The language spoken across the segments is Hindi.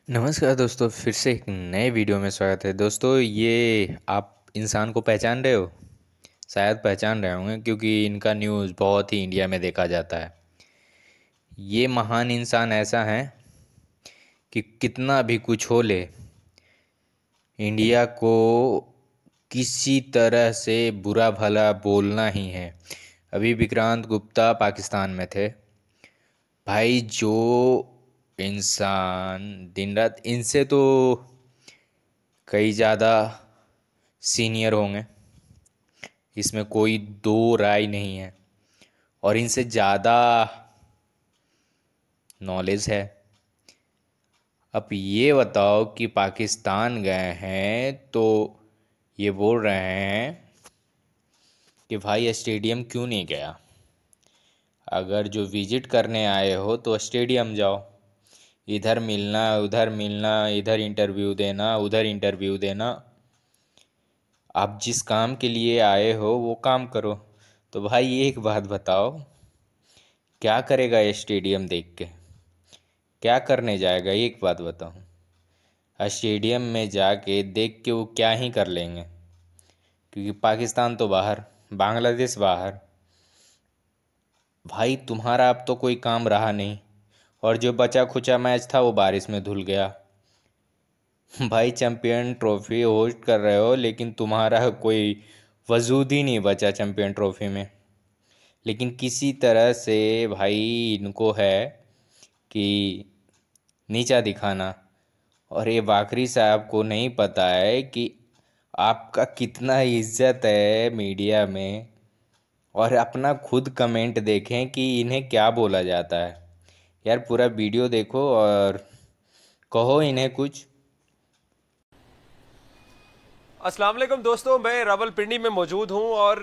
नमस्कार दोस्तों, फिर से एक नए वीडियो में स्वागत है। दोस्तों, ये आप इंसान को पहचान रहे हो? शायद पहचान रहे होंगे क्योंकि इनका न्यूज़ बहुत ही इंडिया में देखा जाता है। ये महान इंसान ऐसा है कि कितना भी कुछ हो ले, इंडिया को किसी तरह से बुरा भला बोलना ही है। अभी विक्रांत गुप्ता पाकिस्तान में थे। भाई, जो इंसान दिन रात इनसे तो कई ज़्यादा सीनियर होंगे, इसमें कोई दो राय नहीं है, और इनसे ज़्यादा नॉलेज है। अब ये बताओ कि पाकिस्तान गए हैं तो ये बोल रहे हैं कि भाई स्टेडियम क्यों नहीं गया। अगर जो विजिट करने आए हो तो स्टेडियम जाओ। इधर मिलना उधर मिलना, इधर इंटरव्यू देना उधर इंटरव्यू देना। आप जिस काम के लिए आए हो वो काम करो। तो भाई, एक बात बताओ, क्या करेगा ये स्टेडियम देख के? क्या करने जाएगा? एक बात बताओ। स्टेडियम में जाके देख के वो क्या ही कर लेंगे, क्योंकि पाकिस्तान तो बाहर, बांग्लादेश बाहर। भाई, तुम्हारा अब तो कोई काम रहा नहीं, और जो बचा खुचा मैच था वो बारिश में धुल गया। भाई, चैंपियन ट्रॉफी होस्ट कर रहे हो, लेकिन तुम्हारा कोई वजूद ही नहीं बचा चैंपियन ट्रॉफी में। लेकिन किसी तरह से भाई इनको है कि नीचा दिखाना। और ये बाकरी साहब को नहीं पता है कि आपका कितना इज्जत है मीडिया में। और अपना खुद कमेंट देखें कि इन्हें क्या बोला जाता है। यार, पूरा वीडियो देखो और कहो इन्हें कुछ। अस्सलाम वालेकुम दोस्तों, मैं रावलपिंडी में मौजूद हूं और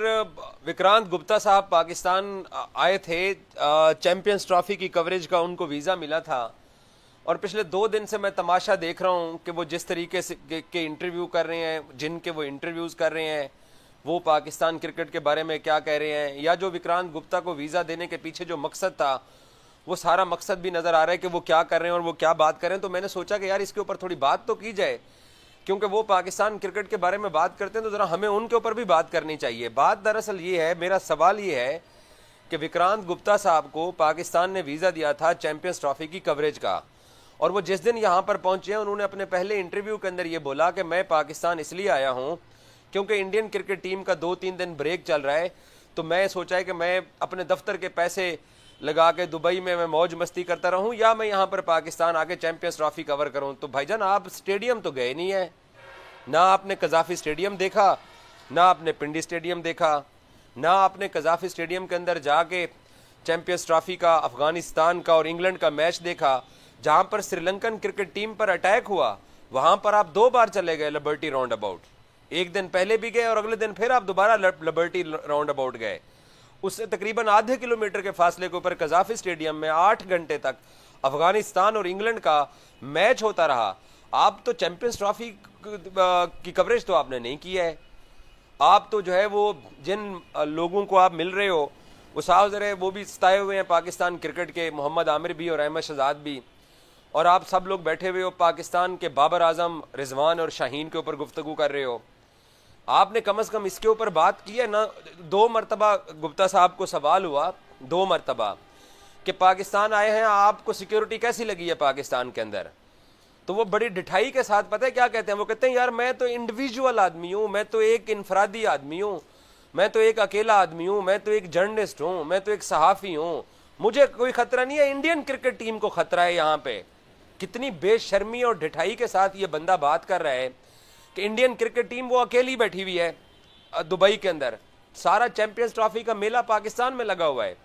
विक्रांत गुप्ता साहब पाकिस्तान आए थे। चैंपियंस ट्रॉफी की कवरेज का उनको वीज़ा मिला था और पिछले 2 दिन से मैं तमाशा देख रहा हूं कि वो जिस तरीके से के इंटरव्यू कर रहे हैं, जिनके वो इंटरव्यूज़ कर रहे हैं, वो पाकिस्तान क्रिकेट के बारे में क्या कह रहे हैं, या जो विक्रांत गुप्ता को वीज़ा देने के पीछे जो मकसद था वो सारा मकसद भी नज़र आ रहा है कि वो क्या कर रहे हैं और वो क्या बात कर रहे हैं। तो मैंने सोचा कि यार इसके ऊपर थोड़ी बात तो की जाए, क्योंकि वो पाकिस्तान क्रिकेट के बारे में बात करते हैं तो ज़रा हमें उनके ऊपर भी बात करनी चाहिए। बात दरअसल ये है, मेरा सवाल ये है कि विक्रांत गुप्ता साहब को पाकिस्तान ने वीज़ा दिया था चैंपियंस ट्रॉफी की कवरेज का, और वो जिस दिन यहाँ पर पहुंचे हैं उन्होंने अपने पहले इंटरव्यू के अंदर ये बोला कि मैं पाकिस्तान इसलिए आया हूँ क्योंकि इंडियन क्रिकेट टीम का 2-3 दिन ब्रेक चल रहा है, तो मैं सोचा है कि मैं अपने दफ्तर के पैसे लगा के दुबई में मैं मौज मस्ती करता रहूं, या मैं यहाँ पर पाकिस्तान आके चैंपियंस ट्रॉफी कवर करूं। तो भाईजान, आप स्टेडियम तो गए नहीं है, ना आपने कजाफी स्टेडियम देखा, ना आपने पिंडी स्टेडियम देखा, ना आपने कजाफी स्टेडियम के अंदर जाके चैंपियंस ट्रॉफी का अफगानिस्तान का और इंग्लैंड का मैच देखा, जहां पर श्रीलंकन क्रिकेट टीम पर अटैक हुआ। वहां पर आप 2 बार चले गए लिबर्टी राउंड अबाउट, एक दिन पहले भी गए और अगले दिन फिर आप दोबारा लिबर्टी राउंड अबाउट गए। उससे तकरीबन आधे किलोमीटर के फासले के ऊपर कजाफी स्टेडियम में 8 घंटे तक अफगानिस्तान और इंग्लैंड का मैच होता रहा। आप तो चैंपियंस ट्रॉफी की कवरेज तो आपने नहीं की है। आप तो जो है वो जिन लोगों को आप मिल रहे हो वो साहब जरा वो भी सताए हुए हैं पाकिस्तान क्रिकेट के, मोहम्मद आमिर भी और अहमद शहजाद भी, और आप सब लोग बैठे हुए हो पाकिस्तान के बाबर आजम, रिजवान और शाहीन के ऊपर गुफ्तगू कर रहे हो। आपने कम से कम इसके ऊपर बात की है ना। 2 मरतबा गुप्ता साहब को सवाल हुआ, 2 मरतबा, कि पाकिस्तान आए हैं, आपको सिक्योरिटी कैसी लगी है पाकिस्तान के अंदर। तो वो बड़ी डिठाई के साथ पता है क्या कहते हैं, वो कहते हैं यार मैं तो इंडिविजुअल आदमी हूँ, मैं तो एक इनफरादी आदमी हूँ, मैं तो एक अकेला आदमी हूँ, मैं तो एक जर्नलिस्ट हूँ, मैं तो एक सहाफ़ी हूँ, मुझे कोई खतरा नहीं है, इंडियन क्रिकेट टीम को खतरा है यहाँ पे। कितनी बेशर्मी और ढिठाई के साथ ये बंदा बात कर रहा है कि इंडियन क्रिकेट टीम वो अकेली बैठी हुई है दुबई के अंदर। सारा चैंपियंस ट्रॉफी का मेला पाकिस्तान में लगा हुआ है,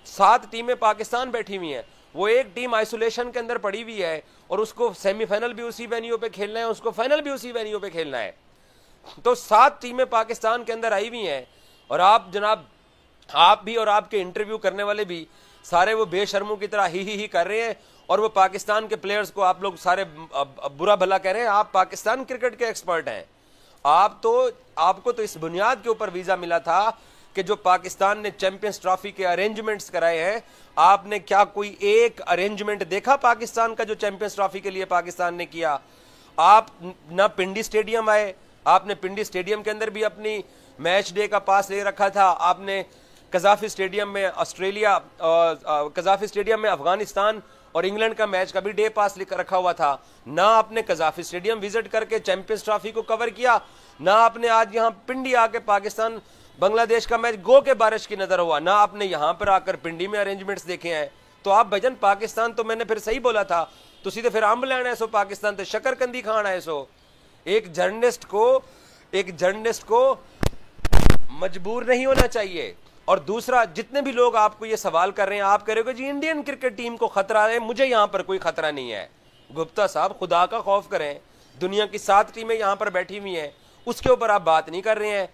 7 टीमें पाकिस्तान बैठी हुई हैं, वो एक टीम आइसोलेशन के अंदर पड़ी हुई है और उसको सेमीफाइनल भी उसी वेन्यू पे खेलना है, उसको फाइनल भी उसी वेन्यू पे खेलना है। तो 7 टीमें पाकिस्तान के अंदर आई हुई हैं, और आप जनाब, आप भी और आपके इंटरव्यू करने वाले भी सारे वो बेशर्मों की तरह ही कर रहे हैं, और वो पाकिस्तान के प्लेयर्स को आप लोग सारे बुरा भला कह रहे हैं। आप पाकिस्तान क्रिकेट के एक्सपर्ट हैं। आपको तो इस बुनियाद के ऊपर वीजा मिला था कि जो पाकिस्तान ने चैंपियंस ट्रॉफी के अरेंजमेंट्स कराए हैं, आपने क्या कोई एक अरेंजमेंट देखा पाकिस्तान का जो चैंपियंस ट्रॉफी के लिए पाकिस्तान ने किया? आप ना पिंडी स्टेडियम आए, आपने पिंडी स्टेडियम के अंदर भी अपनी मैच डे का पास ले रखा था, आपने कजाफी स्टेडियम में ऑस्ट्रेलिया, कजाफी स्टेडियम में अफगानिस्तान और इंग्लैंड का मैच का भी डे पास लेकर रखा हुआ था। ना आपने कजाफी स्टेडियम विजिट करके चैंपियंस ट्रॉफी को कवर किया, ना आपने आज यहां पिंडी आके पाकिस्तान बांग्लादेश का मैच गो के बारिश की नजर हुआ, ना आपने यहां पर आकर पिंडी में अरेंजमेंट्स देखे हैं। तो आप भजन पाकिस्तान, तो मैंने फिर सही बोला था, तो सीधे फिर अंब लेना है सो पाकिस्तान तो शकरकंदी खाना है सो। एक जर्नलिस्ट को मजबूर नहीं होना चाहिए। और दूसरा, जितने भी लोग आपको ये सवाल कर रहे हैं, आप कह रहे हो जी इंडियन क्रिकेट टीम को खतरा है, मुझे यहां पर कोई खतरा नहीं है। गुप्ता साहब, खुदा का खौफ करें, दुनिया की 7 टीमें यहां पर बैठी हुई हैं, उसके ऊपर आप बात नहीं कर रहे हैं।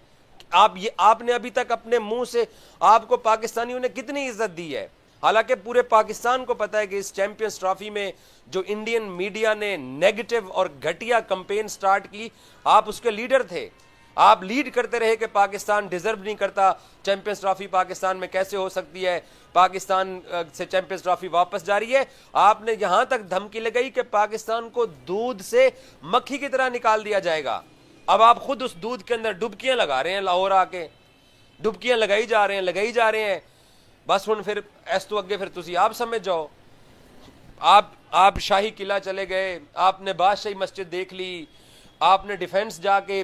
आपने अभी तक अपने मुंह से, आपको पाकिस्तानियों ने कितनी इज्जत दी है, हालांकि पूरे पाकिस्तान को पता है कि इस चैंपियंस ट्रॉफी में जो इंडियन मीडिया ने नेगेटिव और घटिया कैंपेन स्टार्ट की, आप उसके लीडर थे। आप लीड करते रहे कि पाकिस्तान डिजर्व नहीं करता, चैंपियंस ट्रॉफी पाकिस्तान में कैसे हो सकती है, पाकिस्तान से चैंपियंस ट्रॉफी वापस जा रही है। आपने यहां तक धमकी लगाई कि पाकिस्तान को दूध से मक्खी की तरह निकाल दिया जाएगा। अब आप खुद उस दूध के अंदर डुबकियां लगा रहे हैं, लाहौर आके डुबकियां लगाई जा रहे हैं। बस हुन फिर ऐस तो अगे फिर तुसी आप समझ जाओ। आप शाही किला चले गए, आपने बादशाही मस्जिद देख ली, आपने डिफेंस जाके,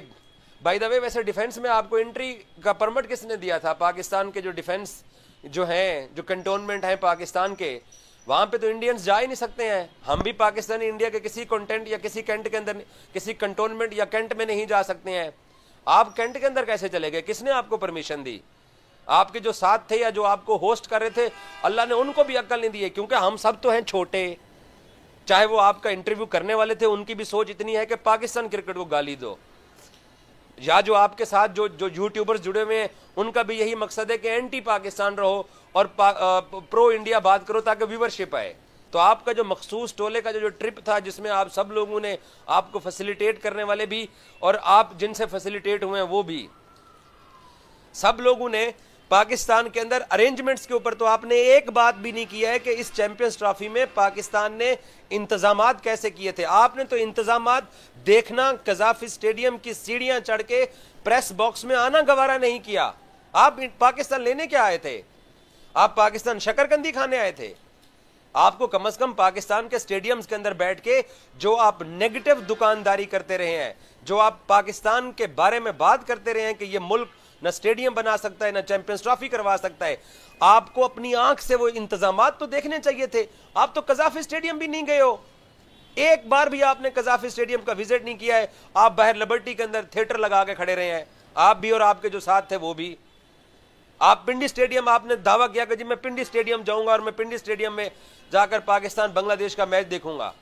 बाय द वे वैसे डिफेंस में आपको एंट्री का परमिट किसने दिया था? पाकिस्तान के जो डिफेंस जो हैं, जो कंटोनमेंट हैं पाकिस्तान के, वहां पे तो इंडियंस जा ही नहीं सकते हैं। हम भी पाकिस्तानी इंडिया के किसी कंटेंट या किसी कैंट के अंदर, किसी कंटोनमेंट या कैंट में नहीं जा सकते हैं। आप कैंट के अंदर कैसे चले गए? किसने आपको परमिशन दी? आपके जो साथ थे या जो आपको होस्ट कर रहे थे, अल्लाह ने उनको भी अक्ल नहीं दी है, क्योंकि हम सब तो हैं छोटे। चाहे वो आपका इंटरव्यू करने वाले थे, उनकी भी सोच इतनी है कि पाकिस्तान क्रिकेट को गाली दो, या जो आपके साथ जो यूट्यूबर्स जुड़े हुए हैं, उनका भी यही मकसद है कि एंटी पाकिस्तान रहो और प्रो इंडिया बात करो ताकि व्यूवरशिप आए। तो आपका जो मखसूस टोले का जो ट्रिप था, जिसमें आप सब लोगों ने, आपको फैसिलिटेट करने वाले भी और आप जिनसे फैसिलिटेट हुए हैं वो भी, सब लोगों ने पाकिस्तान के अंदर अरेंजमेंट्स के ऊपर तो आपने एक बात भी नहीं किया है कि इस चैंपियंस ट्रॉफी में पाकिस्तान ने इंतजामात कैसे किए थे। आपने तो इंतजामात देखना, कजाफी स्टेडियम की सीढ़ियां चढ़ के प्रेस बॉक्स में आना गवारा नहीं किया। आप पाकिस्तान लेने क्या आए थे? आप पाकिस्तान शकरकंदी खाने आए थे? आपको कम से कम पाकिस्तान के स्टेडियम्स के अंदर बैठ के जो आप नेगेटिव दुकानदारी करते रहे हैं, जो आप पाकिस्तान के बारे में बात करते रहे हैं कि ये मुल्क न स्टेडियम बना सकता है, न चैंपियंस ट्रॉफी करवा सकता है, आपको अपनी आंख से वो इंतजामात तो देखने चाहिए थे। आप तो कजाफी स्टेडियम भी नहीं गए हो, एक बार भी आपने कजाफी स्टेडियम का विजिट नहीं किया है। आप बाहर लिबर्टी के अंदर थिएटर लगा के खड़े रहे हैं, आप भी और आपके जो साथ थे वो भी। आप पिंडी स्टेडियम, आपने दावा किया कि जी मैं पिंडी स्टेडियम जाऊंगा और मैं पिंडी स्टेडियम में जाकर पाकिस्तान बांग्लादेश का मैच देखूंगा।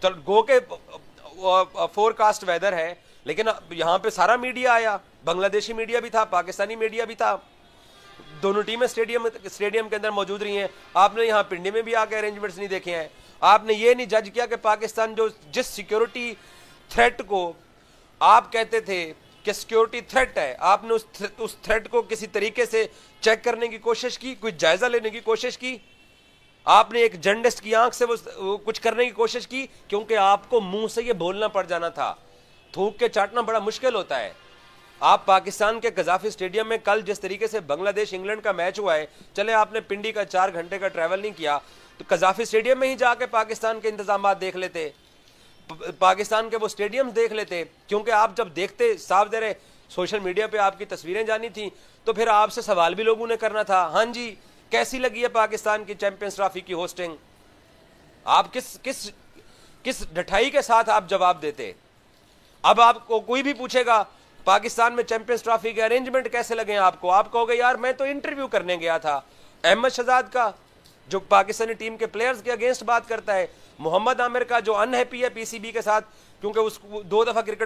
तो गो के फोरकास्ट वेदर है, लेकिन यहां पे सारा मीडिया आया, बांग्लादेशी मीडिया भी था, पाकिस्तानी मीडिया भी था, दोनों टीमें स्टेडियम के अंदर मौजूद रही हैं। आपने यहाँ पिंडी में भी आके अरेंजमेंट्स नहीं देखे हैं। आपने ये नहीं जज किया कि पाकिस्तान जिस सिक्योरिटी थ्रेट को आप कहते थे कि सिक्योरिटी थ्रेट है, आपने उस थ्रेट को किसी तरीके से चेक करने की कोशिश की, कोई जायजा लेने की कोशिश की? आपने एक जर्नलिस्ट की आंख से वो कुछ करने की कोशिश की? क्योंकि आपको मुंह से ये बोलना पड़ जाना था, थूक के चाटना बड़ा मुश्किल होता है। आप पाकिस्तान के कजाफी स्टेडियम में कल जिस तरीके से बांग्लादेश इंग्लैंड का मैच हुआ है, चले आपने पिंडी का 4 घंटे का ट्रैवल नहीं किया तो कजाफी स्टेडियम में ही जाके पाकिस्तान के इंतजाम देख लेते, पाकिस्तान के वो स्टेडियम देख लेते। क्योंकि आप जब देखते, साफ दे रहे, सोशल मीडिया पे आपकी तस्वीरें जानी थी, तो फिर आपसे सवाल भी लोगों ने करना था, हाँ जी कैसी लगी है पाकिस्तान की चैंपियंस ट्रॉफी की होस्टिंग? आप किस ढठाई के साथ आप जवाब देते? अब आपको कोई भी पूछेगा पाकिस्तान में चैंपियंस ट्रॉफी के अरेंजमेंट कैसे लगे हैं आपको, आप कहोगे यार मैं तो इंटरव्यू करने गया था अहमद शहजाद का, जो पाकिस्तानी टीम के प्लेयर्स के अगेंस्ट बात करता है, मोहम्मद आमिर का जो अनहैप्पी है पीसीबी के साथ क्योंकि उसको 2 दफा क्रिकेट